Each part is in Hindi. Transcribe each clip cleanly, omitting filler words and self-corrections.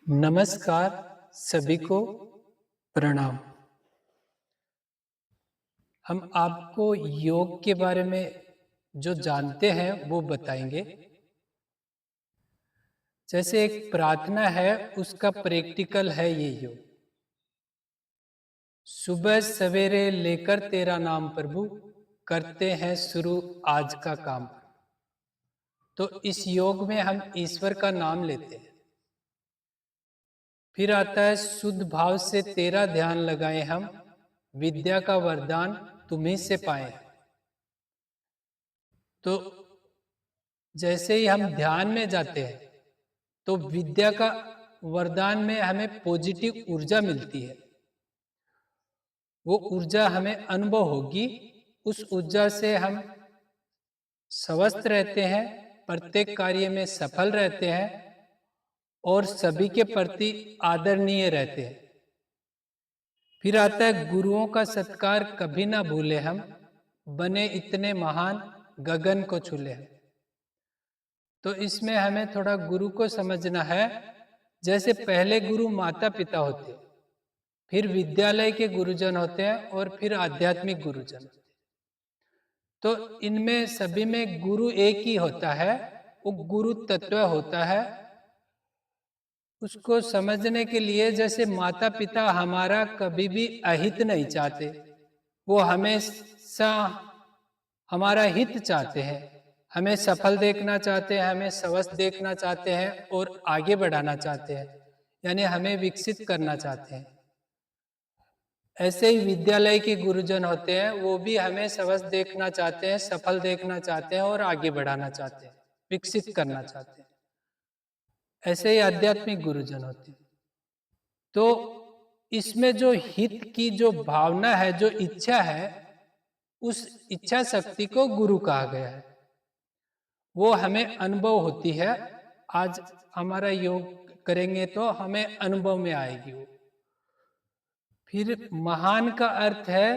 नमस्कार सभी को प्रणाम। हम आपको योग के बारे में जो जानते हैं वो बताएंगे। जैसे एक प्रार्थना है उसका प्रैक्टिकल है ये योग। सुबह सवेरे लेकर तेरा नाम प्रभु, करते हैं शुरू आज का काम। तो इस योग में हम ईश्वर का नाम लेते हैं। फिर आता है शुद्ध भाव से तेरा ध्यान लगाए हम, विद्या का वरदान तुम्ही से पाए। तो जैसे ही हम ध्यान में जाते हैं तो विद्या का वरदान में हमें पॉजिटिव ऊर्जा मिलती है। वो ऊर्जा हमें अनुभव होगी। उस ऊर्जा से हम स्वस्थ रहते हैं, प्रत्येक कार्य में सफल रहते हैं और सभी के प्रति आदरणीय रहते हैं। फिर आता है गुरुओं का सत्कार कभी ना भूले हम, बने इतने महान गगन को छूले हम। तो इसमें हमें थोड़ा गुरु को समझना है। जैसे पहले गुरु माता पिता होते, फिर विद्यालय के गुरुजन होते हैं और फिर आध्यात्मिक गुरुजन होते हैं। तो इनमें सभी में गुरु एक ही होता है, वो गुरु तत्व होता है। उसको समझने के लिए जैसे माता पिता हमारा कभी भी अहित नहीं चाहते, वो हमेशा हमारा हित चाहते हैं, हमें सफल देखना चाहते हैं, हमें स्वस्थ देखना चाहते हैं और आगे बढ़ाना चाहते हैं, यानी हमें विकसित करना चाहते हैं। ऐसे ही विद्यालय के गुरुजन होते हैं, वो भी हमें स्वस्थ देखना चाहते हैं, सफल देखना चाहते हैं और आगे बढ़ाना चाहते हैं, विकसित करना चाहते हैं। ऐसे ही आध्यात्मिक गुरुजन होते हैं। तो इसमें जो हित की जो भावना है, जो इच्छा है, उस इच्छा शक्ति को गुरु कहा गया है। वो हमें अनुभव होती है। आज हमारा योग करेंगे तो हमें अनुभव में आएगी वो। फिर महान का अर्थ है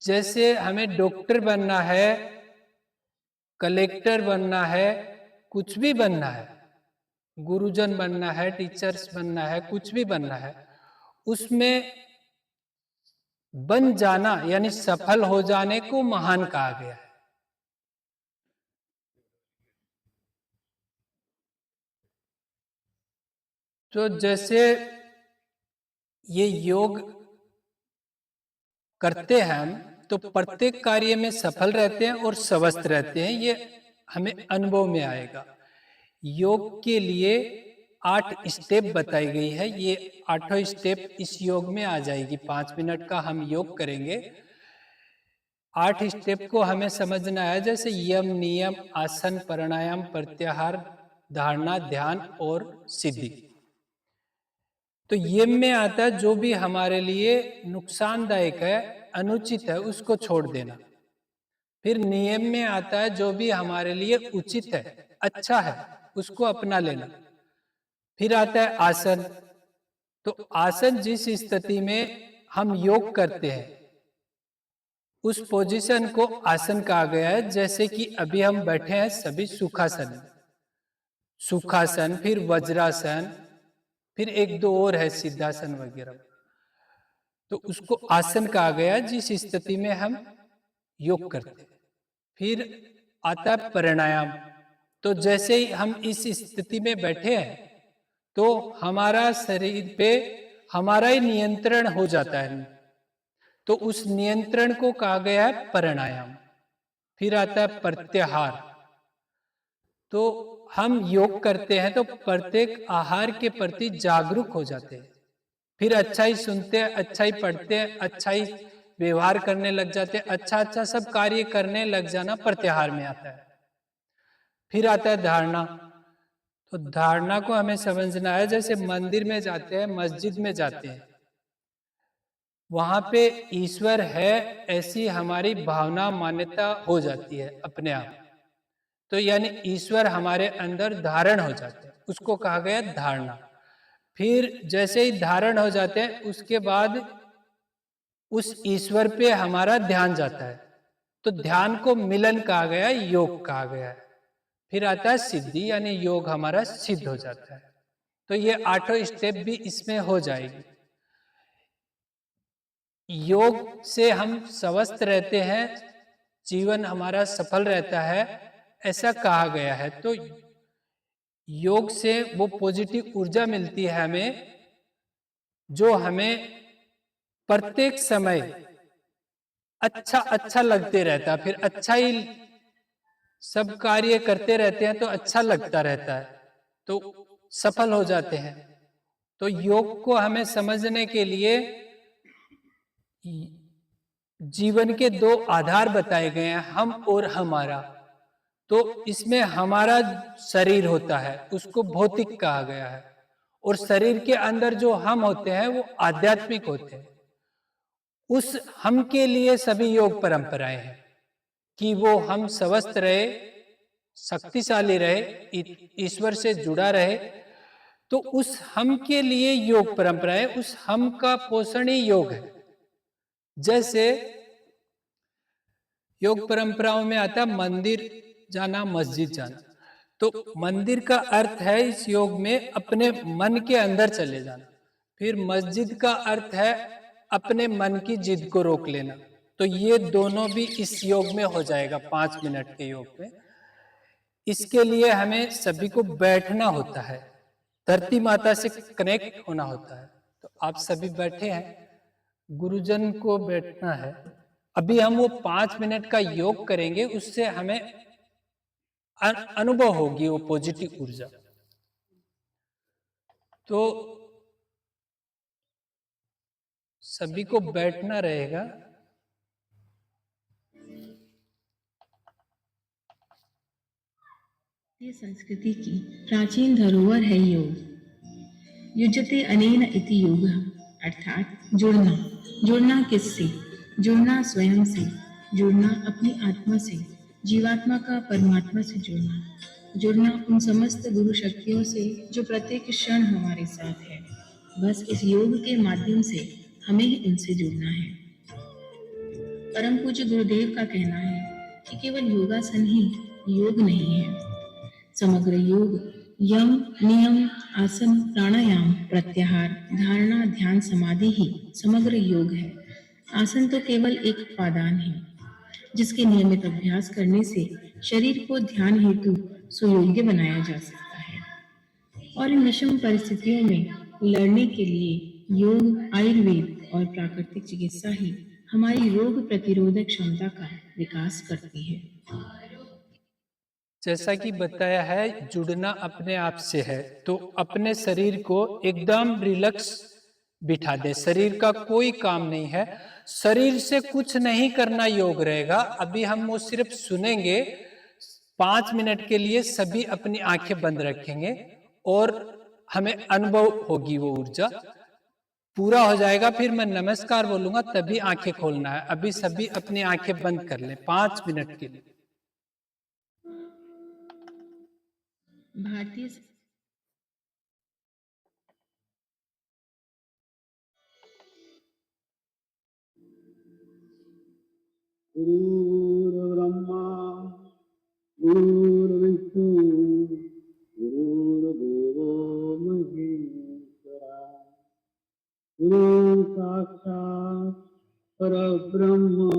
जैसे हमें डॉक्टर बनना है, कलेक्टर बनना है, कुछ भी बनना है, गुरुजन बनना है, टीचर्स बनना है, कुछ भी बनना है, उसमें बन जाना यानी सफल हो जाने को महान कहा गया है। तो जैसे ये योग करते हैं हम, तो प्रत्येक कार्य में सफल रहते हैं और स्वस्थ रहते हैं। ये हमें अनुभव में आएगा। योग के लिए 8 स्टेप बताई गई है। ये 8 स्टेप इस योग में आ जाएगी। 5 मिनट का हम योग करेंगे। 8 स्टेप को हमें समझना है, जैसे यम, नियम, आसन, प्राणायाम, प्रत्याहार, धारणा, ध्यान और सिद्धि। तो यम में आता है जो भी हमारे लिए नुकसानदायक है, अनुचित है, उसको छोड़ देना। फिर नियम में आता है जो भी हमारे लिए उचित है, अच्छा है, उसको अपना लेना। फिर आता है आसन। तो आसन जिस स्थिति में हम योग करते हैं उस पोजीशन को आसन कहा गया है। जैसे कि अभी हम बैठे हैं सभी सुखासन, सुखासन, फिर वज्रासन, फिर एक दो और है सिद्धासन वगैरह। तो उसको आसन कहा गया जिस स्थिति में हम योग करते हैं। फिर आता है प्राणायाम। तो जैसे ही हम इस स्थिति में बैठे हैं तो हमारा शरीर पे हमारा ही नियंत्रण हो जाता है, तो उस नियंत्रण को कहा गया है प्राणायाम। फिर आता है प्रत्याहार। तो हम योग करते हैं तो प्रत्येक आहार के प्रति जागरूक हो जाते हैं। फिर अच्छा ही सुनते हैं, अच्छा ही पढ़ते हैं, अच्छा ही व्यवहार करने लग जाते हैं, अच्छा अच्छा सब कार्य करने लग जाना प्रत्याहार में आता है। फिर आता है धारणा। तो धारणा को हमें समझना है, जैसे मंदिर में जाते हैं, मस्जिद में जाते हैं, वहां पे ईश्वर है ऐसी हमारी भावना मान्यता हो जाती है अपने आप। तो यानी ईश्वर हमारे अंदर धारण हो जाते हैं, उसको कहा गया धारणा। फिर जैसे ही धारण हो जाते हैं उसके बाद उस ईश्वर पे हमारा ध्यान जाता है, तो ध्यान को मिलन कहा गया, योग कहा गया है। फिर आता है सिद्धि, यानी योग हमारा सिद्ध हो जाता है। तो ये 8 स्टेप भी इसमें हो जाएगी। योग से हम स्वस्थ रहते हैं, जीवन हमारा सफल रहता है, ऐसा कहा गया है। तो योग से वो पॉजिटिव ऊर्जा मिलती है हमें, जो हमें प्रत्येक समय अच्छा अच्छा लगते रहता है। फिर अच्छा ही सब कार्य करते रहते हैं तो अच्छा लगता रहता है, तो सफल हो जाते हैं। तो योग को हमें समझने के लिए जीवन के 2 आधार बताए गए हैं, हम और हमारा। तो इसमें हमारा शरीर होता है, उसको भौतिक कहा गया है, और शरीर के अंदर जो हम होते हैं वो आध्यात्मिक होते हैं। उस हम के लिए सभी योग परंपराएं हैं कि वो हम स्वस्थ रहे, शक्तिशाली रहे, ईश्वर से जुड़ा रहे। तो उस हम के लिए योग परंपराएं, उस हम का पोषण ही योग है। जैसे योग परंपराओं में आता है मंदिर जाना, मस्जिद जाना। तो मंदिर का अर्थ है इस योग में अपने मन के अंदर चले जाना। फिर मस्जिद का अर्थ है अपने मन की जिद को रोक लेना। तो ये दोनों भी इस योग में हो जाएगा, 5 मिनट के योग में। इसके लिए हमें सभी को बैठना होता है, धरती माता से कनेक्ट होना होता है। तो आप सभी बैठे हैं, गुरुजन को बैठना है। अभी हम वो 5 मिनट का योग करेंगे, उससे हमें अनुभव होगी वो पॉजिटिव ऊर्जा। तो सभी को बैठना रहेगा। ये संस्कृति की प्राचीन धरोहर है योग। युज्यते अनेन इति योगः, अर्थात जुड़ना। जुड़ना किससे? जुड़ना स्वयं से, जुड़ना अपनी आत्मा से, जीवात्मा का परमात्मा से जुड़ना। जुड़ना उन समस्त गुरु शक्तियों से जो प्रत्येक क्षण हमारे साथ है। बस इस योग के माध्यम से हमें ही उनसे जुड़ना है। परम पूज्य गुरुदेव का कहना है कि केवल योगासन ही योग नहीं है। समग्र योग यम, नियम, आसन, प्राणायाम, प्रत्याहार, धारणा, ध्यान, समाधि ही समग्र योग है। आसन तो केवल एक उपादान है, जिसके नियमित अभ्यास करने से शरीर को ध्यान हेतु सुयोग्य बनाया जा सकता है। और इन विषम परिस्थितियों में लड़ने के लिए योग, आयुर्वेद और प्राकृतिक चिकित्सा ही हमारी रोग प्रतिरोधक क्षमता का विकास करती है। जैसा कि बताया है, जुड़ना अपने आप से है। तो अपने शरीर को एकदम रिलैक्स बिठा दे, शरीर का कोई काम नहीं है, शरीर से कुछ नहीं करना योग रहेगा। अभी हम वो सिर्फ सुनेंगे, 5 मिनट के लिए सभी अपनी आंखें बंद रखेंगे और हमें अनुभव होगी वो ऊर्जा। पूरा हो जाएगा, फिर मैं नमस्कार बोलूंगा, तभी आंखें खोलना है। अभी सभी अपनी आंखें बंद कर लें 5 मिनट के लिए। भारतीय गुरुर्ब्रह्मा गुरुर्विष्णु गुरुर्देवो महेश्वरा गुरु साक्षात् परब्रह्म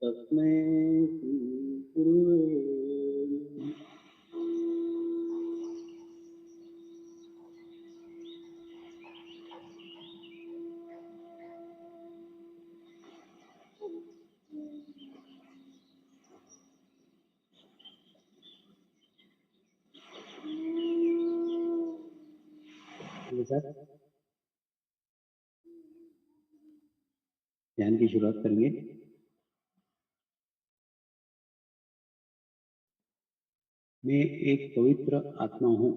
तस्मै श्री गुरुवे नमः। सर ध्यान की शुरुआत करेंगे। मैं एक पवित्र आत्मा हूँ।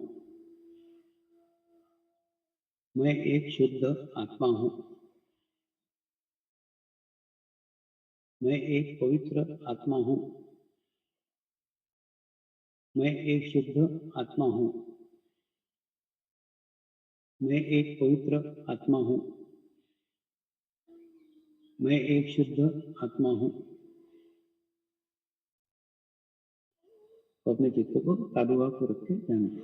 मैं एक शुद्ध आत्मा हूँ। मैं एक पवित्र आत्मा हूँ। मैं एक शुद्ध आत्मा हूँ। मैं एक पवित्र आत्मा हूँ। मैं एक शुद्ध आत्मा हूँ। तो अपने चित्त को साधु भाव को रख के ध्यान दें।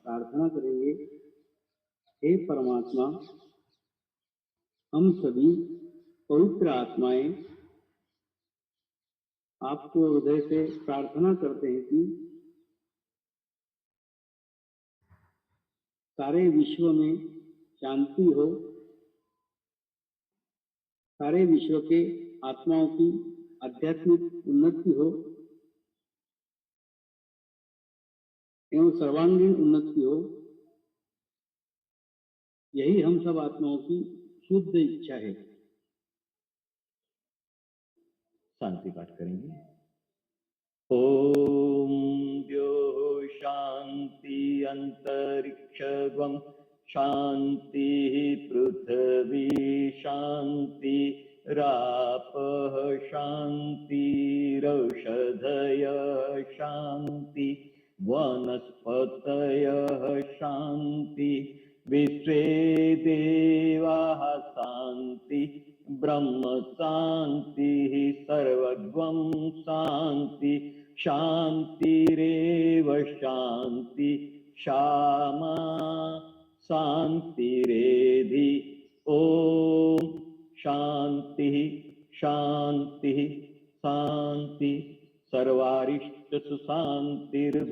प्रार्थना करेंगे, हे परमात्मा, हम सभी पवित्र आत्माएं आपको हृदय से प्रार्थना करते हैं कि सारे विश्व में शांति हो, सारे विश्व के आत्माओं की आध्यात्मिक उन्नति हो एवं सर्वांगीण उन्नति हो। यही हम सब आत्माओं की शुद्ध इच्छा है। शांति पाठ करेंगे। ओम द्यो शांति अंतरिक्षगम शांति पृथ्वी शांति रापः शांति रौषधय शांति वनस्पतयः शांति विश्वे देवाः शांति ब्रह्म शांति सर्वगं शांति शांतिरेव शांति क्षमा शांतिरेधि। ओम शांति शांति शांति। सर्वारिष्ट सुशांतिर्भवतु।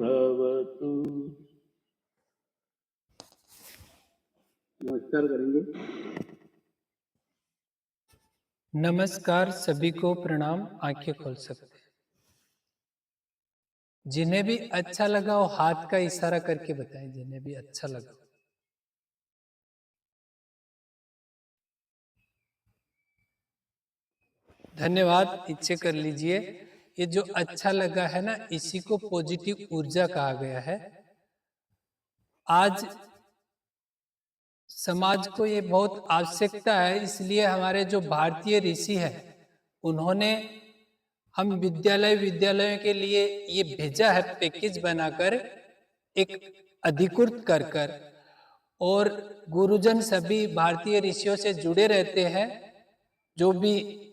नमस्कार करेंगे। नमस्कार, सभी को प्रणाम। आंखें खोल सकते हैं। जिन्हें भी अच्छा लगा वो हाथ का इशारा करके बताएं, जिन्हें भी अच्छा लगा। धन्यवाद, इच्छे कर लीजिए। ये जो अच्छा लगा है ना, इसी को पॉजिटिव ऊर्जा कहा गया है। आज समाज को ये बहुत आवश्यकता है, इसलिए हमारे जो भारतीय ऋषि हैं उन्होंने हम विद्यालयों के लिए ये भेजा है, पैकेज बनाकर एक अधिकृत कर कर। और गुरुजन सभी भारतीय ऋषियों से जुड़े रहते हैं। जो भी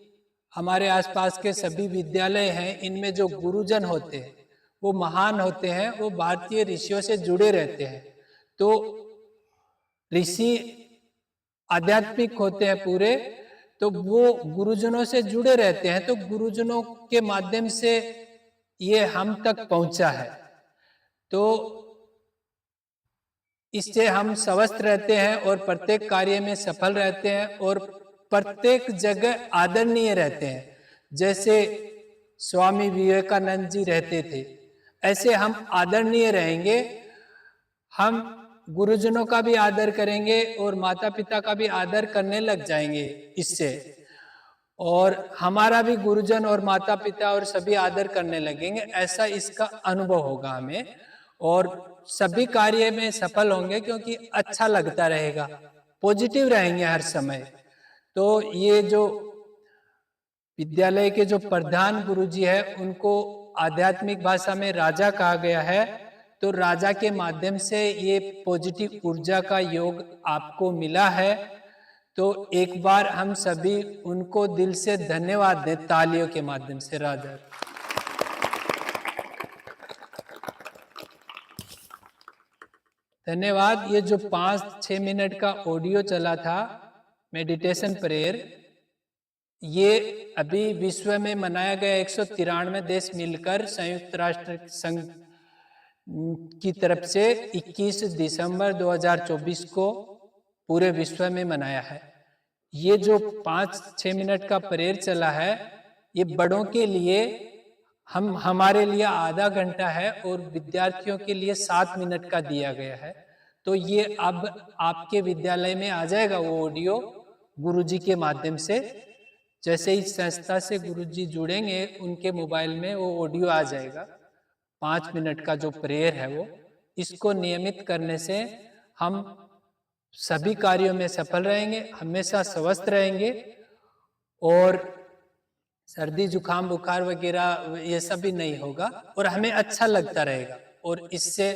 हमारे आसपास के सभी विद्यालय हैं, इनमें जो गुरुजन होते हैं वो महान होते हैं, वो भारतीय ऋषियों से जुड़े रहते हैं। तो ऋषि आध्यात्मिक होते हैं पूरे, तो वो गुरुजनों से जुड़े रहते हैं। तो गुरुजनों के माध्यम से ये हम तक पहुंचा है। तो इससे हम स्वस्थ रहते हैं और प्रत्येक कार्य में सफल रहते हैं और प्रत्येक जगह आदरणीय रहते हैं। जैसे स्वामी विवेकानंद जी रहते थे, ऐसे हम आदरणीय रहेंगे। हम गुरुजनों का भी आदर करेंगे और माता पिता का भी आदर करने लग जाएंगे इससे। और हमारा भी गुरुजन और माता पिता और सभी आदर करने लगेंगे, ऐसा इसका अनुभव होगा हमें। और सभी कार्य में सफल होंगे क्योंकि अच्छा लगता रहेगा, पॉजिटिव रहेंगे हर समय। तो ये जो विद्यालय के जो प्रधान गुरुजी है, उनको आध्यात्मिक भाषा में राजा कहा गया है। तो राजा के माध्यम से ये पॉजिटिव ऊर्जा का योग आपको मिला है। तो एक बार हम सभी उनको दिल से धन्यवाद दें तालियों के माध्यम से। राजा धन्यवाद। ये जो 5-6 मिनट का ऑडियो चला था मेडिटेशन प्रेयर, ये अभी विश्व में मनाया गया 193 देश मिलकर संयुक्त राष्ट्र संघ की तरफ से 21 दिसंबर 2024 को पूरे विश्व में मनाया है। ये जो 5-6 मिनट का प्रेयर चला है, ये बड़ों के लिए हमारे लिए आधा घंटा है और विद्यार्थियों के लिए 7 मिनट का दिया गया है। तो ये अब आपके विद्यालय में आ जाएगा वो ऑडियो गुरुजी के माध्यम से। जैसे ही संस्था से गुरुजी जुड़ेंगे, उनके मोबाइल में वो ऑडियो आ जाएगा। 5 मिनट का जो प्रेयर है वो, इसको नियमित करने से हम सभी कार्यों में सफल रहेंगे, हमेशा स्वस्थ रहेंगे और सर्दी जुकाम बुखार वगैरह ये सब भी नहीं होगा और हमें अच्छा लगता रहेगा। और इससे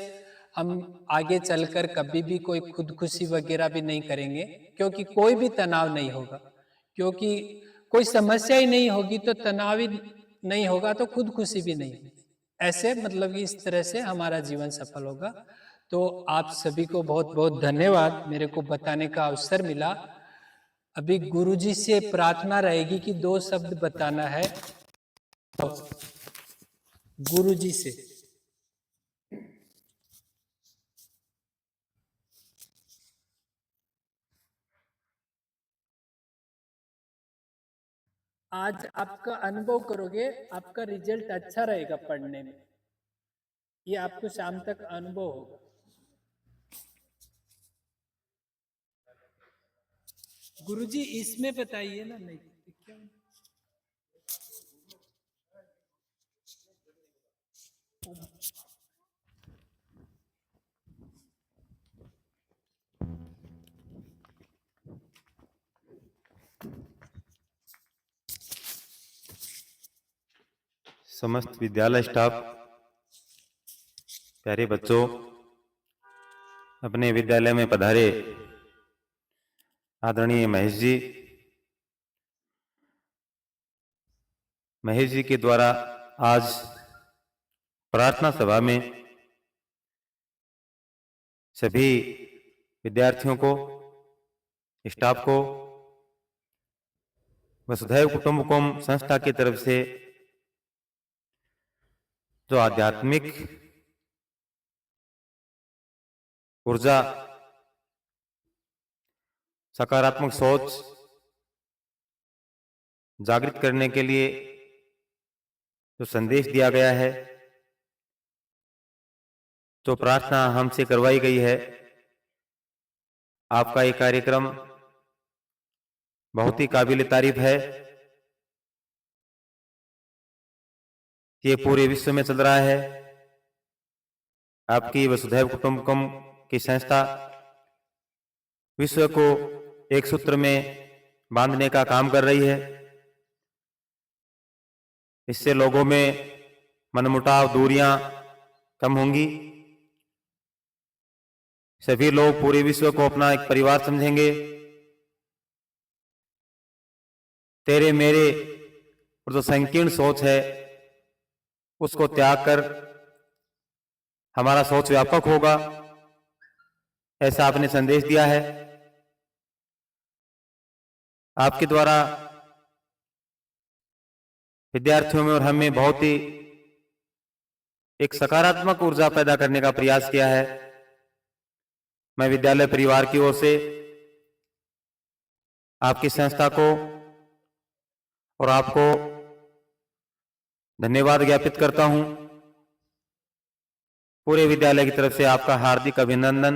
हम आगे चलकर कभी भी कोई खुदकुशी वगैरह भी नहीं करेंगे, क्योंकि कोई भी तनाव नहीं होगा। क्योंकि कोई समस्या ही नहीं होगी तो तनाव ही नहीं होगा, तो खुदकुशी भी नहीं होगी। ऐसे मतलब कि इस तरह से हमारा जीवन सफल होगा। तो आप सभी को बहुत बहुत धन्यवाद, मेरे को बताने का अवसर मिला। अभी गुरुजी से प्रार्थना रहेगी कि 2 शब्द बताना है गुरुजी से। आज आपका अनुभव करोगे, आपका रिजल्ट अच्छा रहेगा पढ़ने में, ये आपको शाम तक अनुभव होगा। गुरुजी इसमें बताइए ना, नहीं क्या? समस्त विद्यालय स्टाफ, प्यारे बच्चों, अपने विद्यालय में पधारे आदरणीय महेश जी के द्वारा आज प्रार्थना सभा में सभी विद्यार्थियों को, स्टाफ को वसुधैव कुटुंबकम संस्था की तरफ से जो आध्यात्मिक ऊर्जा, सकारात्मक सोच जागृत करने के लिए जो संदेश दिया गया है, जो प्रार्थना हमसे करवाई गई है, आपका ये कार्यक्रम बहुत ही काबिल तारीफ है। ये पूरे विश्व में चल रहा है। आपकी वसुधैव कुटुंबकम की संस्था विश्व को एक सूत्र में बांधने का काम कर रही है। इससे लोगों में मनमुटाव, दूरियां कम होंगी। सभी लोग पूरे विश्व को अपना एक परिवार समझेंगे। तेरे मेरे और जो संकीर्ण सोच है उसको त्याग कर हमारा सोच व्यापक होगा, ऐसा आपने संदेश दिया है। आपके द्वारा विद्यार्थियों में और हमें बहुत ही एक सकारात्मक ऊर्जा पैदा करने का प्रयास किया है। मैं विद्यालय परिवार की ओर से आपकी संस्था को और आपको धन्यवाद ज्ञापित करता हूं। पूरे विद्यालय की तरफ से आपका हार्दिक अभिनंदन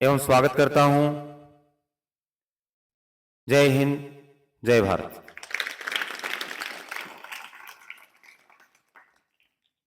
एवं स्वागत करता हूं। जय हिंद, जय भारत।